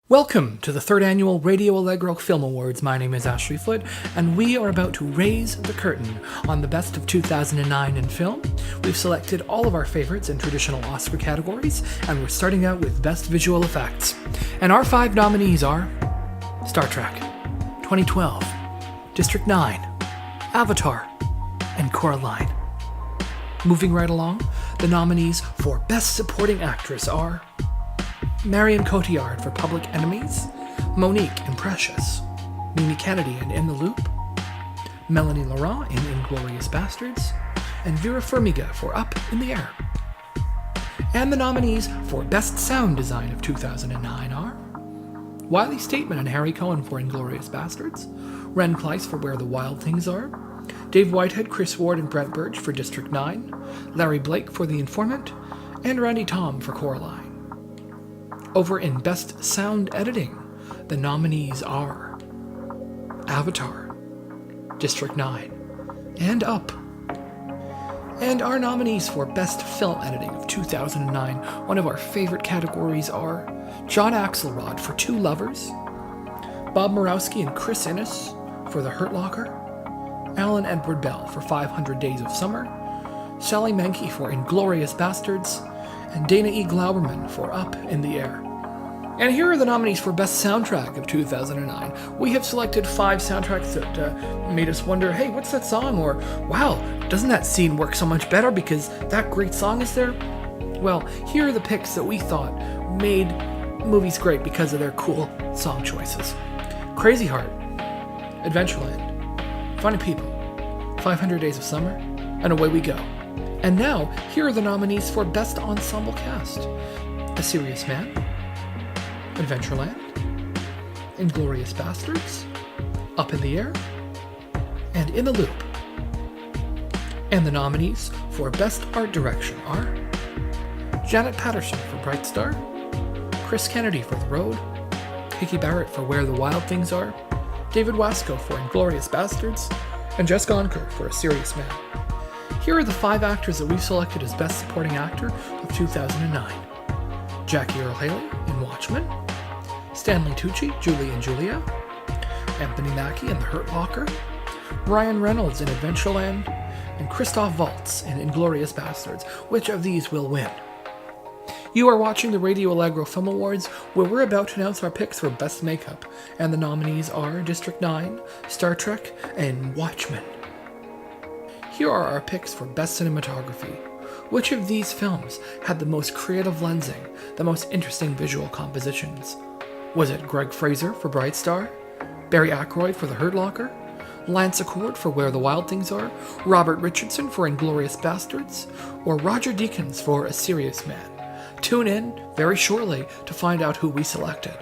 Welcome to the third annual Radio Allegro Film Awards. My name is Ashley Foote, and we are about to raise the curtain on the best of 2009 in film. We've selected all of our favorites in traditional Oscar categories, and we're starting out with Best Visual Effects. And our 5 nominees are Star Trek, 2012, District 9, Avatar, and Coraline. Moving right along, the nominees for Best Supporting Actress are Marion Cotillard for Public Enemies, Monique in Precious, Mimi Kennedy in The Loop, Melanie Laurent in Inglourious Bastards, and Vera Farmiga for Up in the Air. And the nominees for Best Sound Design of 2009 are Wiley Stateman and Harry Cohen for Inglourious Bastards, Ren Kleiss for Where the Wild Things Are, Dave Whitehead, Chris Ward, and Brent Birch for District 9, Larry Blake for The Informant, and Randy Tom for Coraline. Over in Best Sound Editing, the nominees are Avatar, District 9, and Up. And our nominees for Best Film Editing of 2009, one of our favorite categories, are John Axelrod for Two Lovers, Bob Murawski and Chris Innes for The Hurt Locker, Alan Edward Bell for 500 Days of Summer, Sally Menke for Inglourious Bastards, and Dana E. Glauberman for Up in the Air. And here are the nominees for Best Soundtrack of 2009. We have selected 5 soundtracks that made us wonder, hey, what's that song? Or, wow, doesn't that scene work so much better because that great song is there? Well, here are the picks that we thought made movies great because of their cool song choices. Crazy Heart, Adventureland, Funny People, 500 Days of Summer, and away we go. And now, here are the nominees for Best Ensemble Cast. A Serious Man, Adventureland, Inglourious Bastards, Up in the Air, and In the Loop. And the nominees for Best Art Direction are Janet Patterson for Bright Star, Chris Kennedy for The Road, Hickey Barrett for Where the Wild Things Are, David Wasco for Inglourious Bastards, and Jess Gonker for A Serious Man. Here are the 5 actors that we've selected as Best Supporting Actor of 2009. Jackie Earle Haley in Watchmen, Stanley Tucci, Julie and Julia, Anthony Mackie in The Hurt Locker, Ryan Reynolds in Adventureland, and Christoph Waltz in Inglourious Bastards. Which of these will win? You are watching the Radio Allegro Film Awards, where we're about to announce our picks for Best Makeup, and the nominees are District 9, Star Trek, and Watchmen. Here are our picks for Best Cinematography. Which of these films had the most creative lensing, the most interesting visual compositions? Was it Greg Fraser for Bright Star, Barry Ackroyd for The Hurt Locker, Lance Accord for Where the Wild Things Are, Robert Richardson for Inglourious Bastards, or Roger Deakins for A Serious Man? Tune in very shortly to find out who we selected.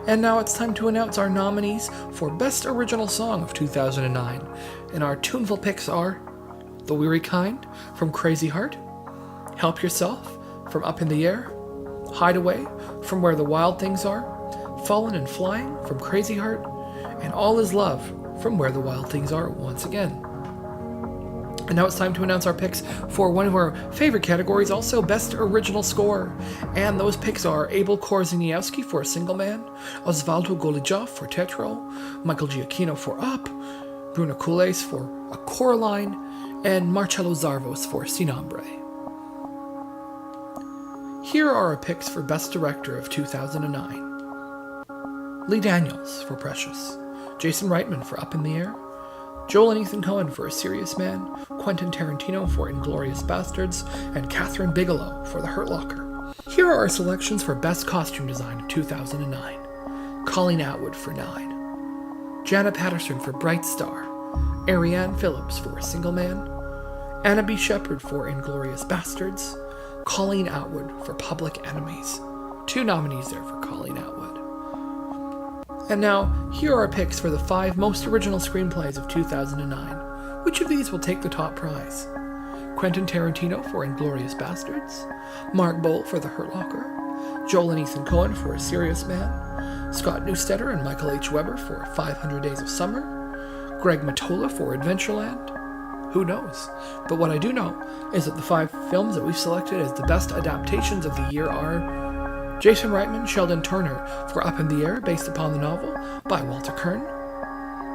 And now it's time to announce our nominees for Best Original Song of 2009. And our tuneful picks are The Weary Kind from Crazy Heart, Help Yourself from Up in the Air, Hideaway from Where the Wild Things Are, Fallen and Flying from Crazy Heart, and All Is Love from Where the Wild Things Are once again. And now it's time to announce our picks for one of our favorite categories, also Best Original Score. And those picks are Abel Korzeniowski for A Single Man, Osvaldo Golijov for Tetro, Michael Giacchino for Up, Bruno Coules for A Coraline, and Marcello Zarvos for Sin Hambre. Here are our picks for Best Director of 2009. Lee Daniels for Precious, Jason Reitman for Up in the Air, Joel and Ethan Coen for A Serious Man, Quentin Tarantino for Inglourious Bastards, and Catherine Bigelow for The Hurt Locker. Here are our selections for Best Costume Design of 2009. Colleen Atwood for 9, Janet Patterson for Bright Star, Ariane Phillips for A Single Man, Anna B. Shepherd for Inglourious Bastards, Colleen Atwood for Public Enemies. 2 nominees there for Colleen Atwood. And now, here are our picks for the 5 most original screenplays of 2009. Which of these will take the top prize? Quentin Tarantino for Inglourious Bastards, Mark Bowl for The Hurt Locker, Joel and Ethan Coen for A Serious Man, Scott Neustadter and Michael H. Weber for 500 Days of Summer, Greg Mottola for Adventureland. Who knows? But what I do know is that the 5 films that we've selected as the best adaptations of the year are Jason Reitman, Sheldon Turner for Up in the Air, based upon the novel by Walter Kern.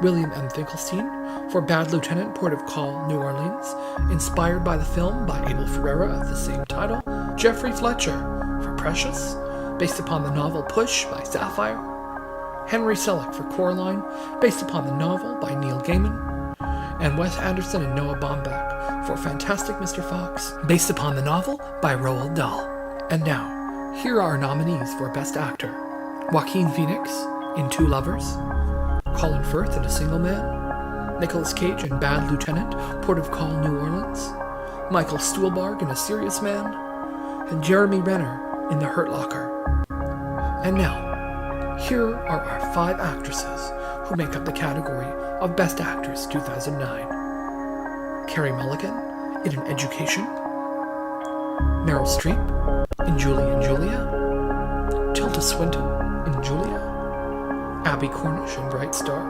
William M. Finkelstein for Bad Lieutenant, Port of Call, New Orleans, inspired by the film by Abel Ferrara of the same title. Jeffrey Fletcher for Precious, based upon the novel Push by Sapphire. Henry Selick for Coraline, based upon the novel by Neil Gaiman. And Wes Anderson and Noah Baumbach for Fantastic Mr. Fox, based upon the novel by Roald Dahl. And now, here are our nominees for Best Actor. Joaquin Phoenix in Two Lovers, Colin Firth in A Single Man, Nicolas Cage in Bad Lieutenant, Port of Call, New Orleans, Michael Stuhlbarg in A Serious Man, and Jeremy Renner in The Hurt Locker. And now, here are our 5 actresses who make up the category of Best Actress 2009. Carey Mulligan in An Education, Meryl Streep in Julie and Julia, Tilda Swinton in Julia, Abby Cornish in Bright Star,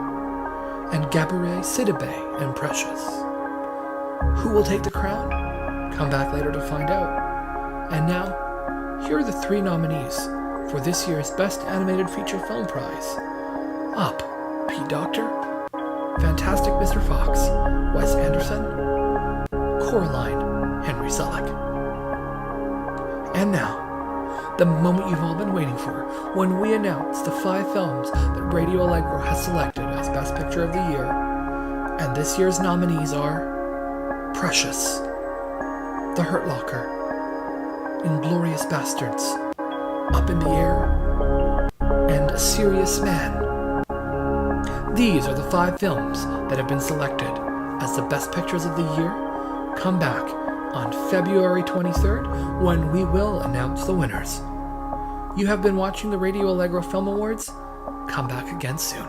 and Gabourey Sidibe in Precious. Who will take the crown? Come back later to find out. And now, here are the 3 nominees for this year's Best Animated Feature Film Prize. Up, Pete Docter, Fantastic Mr. Fox, Wes Anderson, Coraline, Henry Selick. And now, the moment you've all been waiting for, when we announce the 5 films that Radio Allegro has selected as Best Picture of the Year. And this year's nominees are Precious, The Hurt Locker, Inglourious Bastards, Up in the Air, and A Serious Man. These are the 5 films that have been selected as the Best Pictures of the Year. Come back on February 23rd, when we will announce the winners. You have been watching the Radio Allegro Film Awards. Come back again soon.